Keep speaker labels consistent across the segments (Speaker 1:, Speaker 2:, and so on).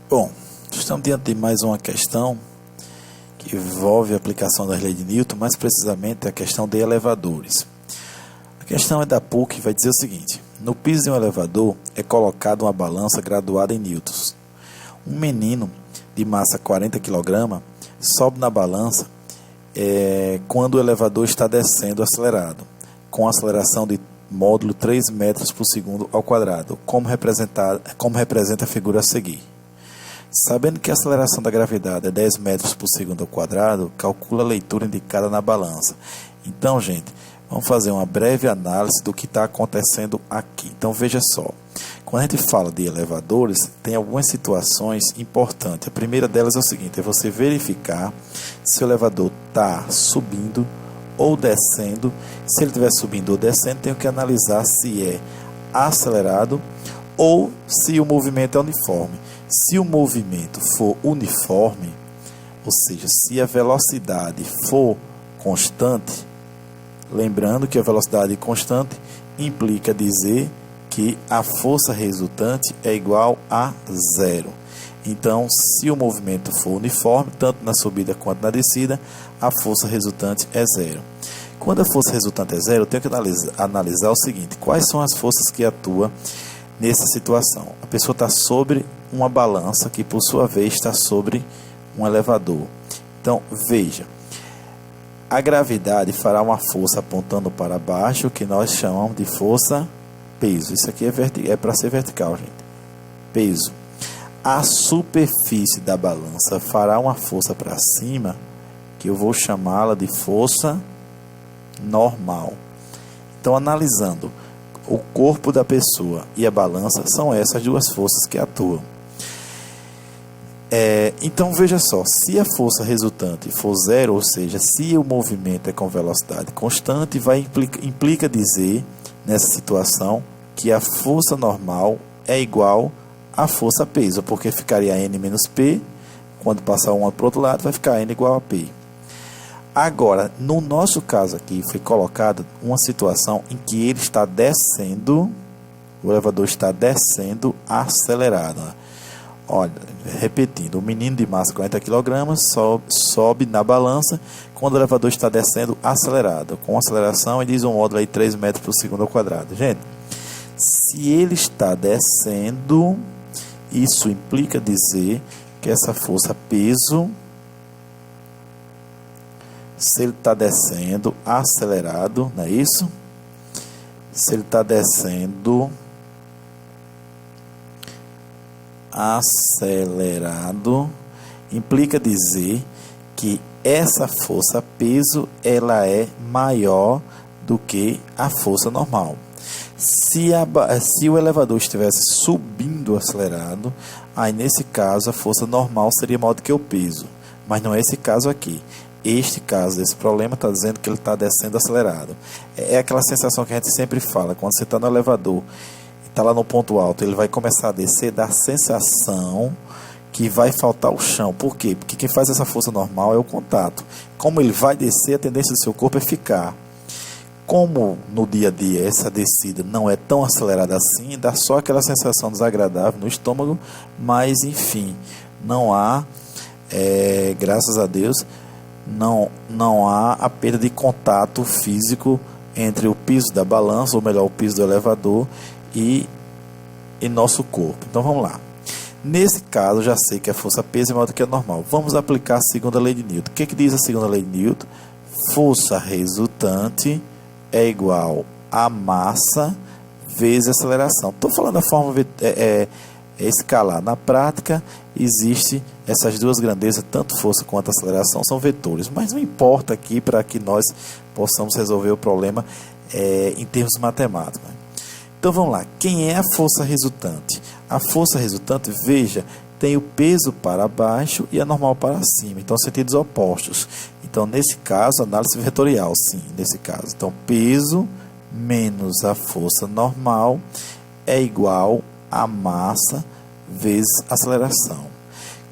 Speaker 1: Bom, estamos diante de mais uma questão que envolve a aplicação das leis de Newton, mais precisamente a questão de elevadores. A questão é da PUC e vai dizer o seguinte: no piso de um elevador é colocada uma balança graduada em newtons. Um menino de massa 40 kg sobe na balança quando o elevador está descendo acelerado, com aceleração de módulo 3 metros por segundo ao quadrado, como representa a figura a seguir. Sabendo que a aceleração da gravidade é 10 metros por segundo ao quadrado, calcula a leitura indicada na balança. Então, gente, vamos fazer uma breve análise do que está acontecendo aqui. Então, veja só. Quando a gente fala de elevadores, tem algumas situações importantes. A primeira delas é o seguinte: é você verificar se o elevador está subindo ou descendo. Se ele estiver subindo ou descendo, tenho que analisar se é acelerado ou se o movimento é uniforme. Se o movimento for uniforme, ou seja, se a velocidade for constante, lembrando que a velocidade constante implica dizer que a força resultante é igual a zero. Então, se o movimento for uniforme, tanto na subida quanto na descida, a força resultante é zero. Quando a força resultante é zero, eu tenho que analisar o seguinte: quais são as forças que atuam nessa situação? A pessoa está sobre uma balança, que por sua vez está sobre um elevador. Então, veja, a gravidade fará uma força apontando para baixo, que nós chamamos de força peso. Isso aqui é para ser vertical, gente. Peso. A superfície da balança fará uma força para cima, que eu vou chamá-la de força normal. Então, analisando o corpo da pessoa e a balança, são essas duas forças que atuam. Então, veja só, se a força resultante for zero, ou seja, se o movimento é com velocidade constante, implica dizer, nessa situação, que a força normal é igual à força peso, porque ficaria N menos P, quando passar uma para o outro lado, vai ficar N igual a P. Agora, no nosso caso aqui, foi colocada uma situação em que ele está descendo, o elevador está descendo acelerado. Olha, repetindo, o menino de massa 40 kg sobe na balança quando o elevador está descendo acelerado. Com aceleração, ele diz um módulo aí 3 metros por segundo ao quadrado. Gente, se ele está descendo, isso implica dizer que essa força peso, se ele está descendo acelerado, não é isso? Se ele está descendo acelerado, implica dizer que essa força peso ela é maior do que a força normal. Se o elevador estivesse subindo acelerado, aí nesse caso a força normal seria maior do que o peso, mas não é esse caso aqui. Este caso, esse problema está dizendo que ele está descendo acelerado. É aquela sensação que a gente sempre fala, quando você está no elevador e está lá no ponto alto, ele vai começar a descer, dá a sensação que vai faltar o chão. Por quê? Porque quem faz essa força normal é o contato. Como ele vai descer, a tendência do seu corpo é ficar. Como no dia a dia essa descida não é tão acelerada assim, dá só aquela sensação desagradável no estômago, mas enfim, não há, graças a Deus, não há a perda de contato físico entre o piso da balança, ou melhor, o piso do elevador e nosso corpo. Então vamos lá. Nesse caso, já sei que a força peso é maior do que a normal. Vamos aplicar a segunda lei de Newton. O que diz a segunda lei de Newton? Força resultante é igual a massa vezes aceleração. Estou falando da forma escalar. Na prática, existe essas duas grandezas, tanto força quanto aceleração, são vetores. Mas não importa aqui para que nós possamos resolver o problema em termos matemáticos. Então vamos lá. Quem é a força resultante? A força resultante, veja, tem o peso para baixo e a normal para cima. Então, sentidos opostos. Então, nesse caso, análise vetorial, sim, nesse caso. Então, peso menos a força normal é igual a massa vezes aceleração.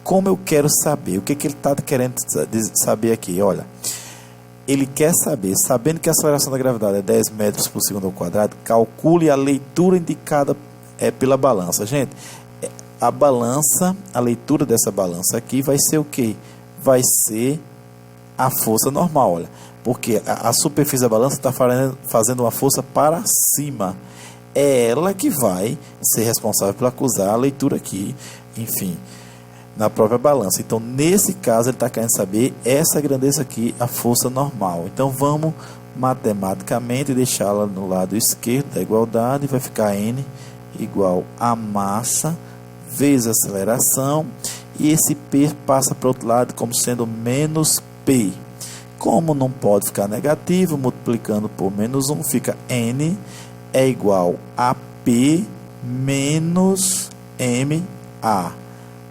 Speaker 1: Como eu quero saber? O que ele está querendo saber aqui? Olha, ele quer saber, sabendo que a aceleração da gravidade é 10 metros por segundo ao quadrado, calcule a leitura indicada pela balança. Gente, a balança, a leitura dessa balança aqui vai ser o quê? Vai ser a força normal, olha, porque a superfície da balança está fazendo uma força para cima. É ela que vai ser responsável por acusar a leitura aqui, enfim, na própria balança. Então, nesse caso, ele está querendo saber essa grandeza aqui, a força normal. Então, vamos matematicamente deixá-la no lado esquerdo da igualdade, vai ficar N igual a massa vezes a aceleração, e esse P passa para o outro lado como sendo menos P. Como não pode ficar negativo, multiplicando por menos 1, fica N é igual a P menos MA.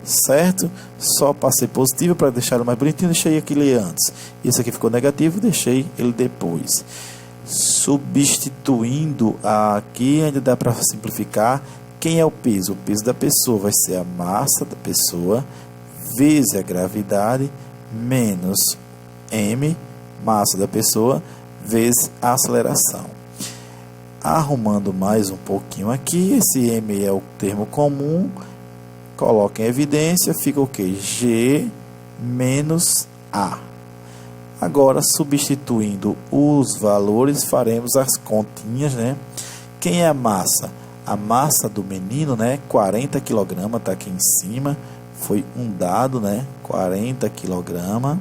Speaker 1: Certo? Só passei positivo para deixar ele mais bonitinho, deixei aquele antes. Esse aqui ficou negativo, deixei ele depois. Substituindo aqui, ainda dá para simplificar. Quem é o peso? O peso da pessoa vai ser a massa da pessoa vezes a gravidade menos M, massa da pessoa, vezes a aceleração. Arrumando mais um pouquinho aqui, esse M é o termo comum, coloca em evidência, fica o que? G menos A. Agora, substituindo os valores, faremos as continhas, né? Quem é a massa? A massa do menino, né? 40 kg, está aqui em cima, foi um dado, né? 40 kg,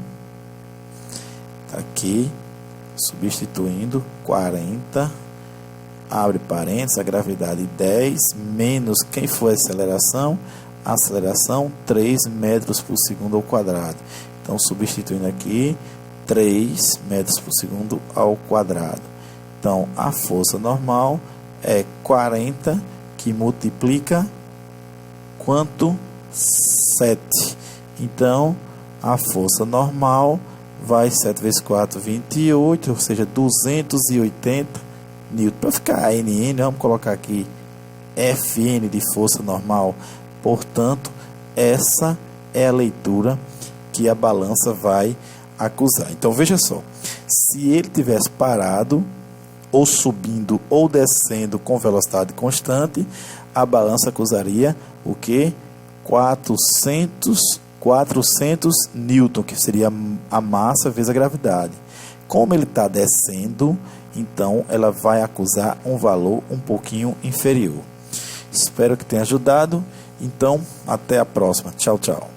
Speaker 1: está aqui, substituindo 40, abre parênteses, a gravidade 10, menos quem foi a aceleração? A aceleração 3 metros por segundo ao quadrado. Então, substituindo aqui, 3 metros por segundo ao quadrado. Então, a força normal é 40, que multiplica quanto? 7. Então, a força normal vai 7 vezes 4, 28, ou seja, 280 newton. Para ficar NN, vamos colocar aqui Fn de força normal. Portanto, essa é a leitura que a balança vai acusar. Então, veja só, se ele tivesse parado, ou subindo ou descendo com velocidade constante, a balança acusaria o que? 400 newton, que seria a massa vezes a gravidade. Como ele está descendo, então ela vai acusar um valor um pouquinho inferior. Espero que tenha ajudado. Então, até a próxima. Tchau, tchau.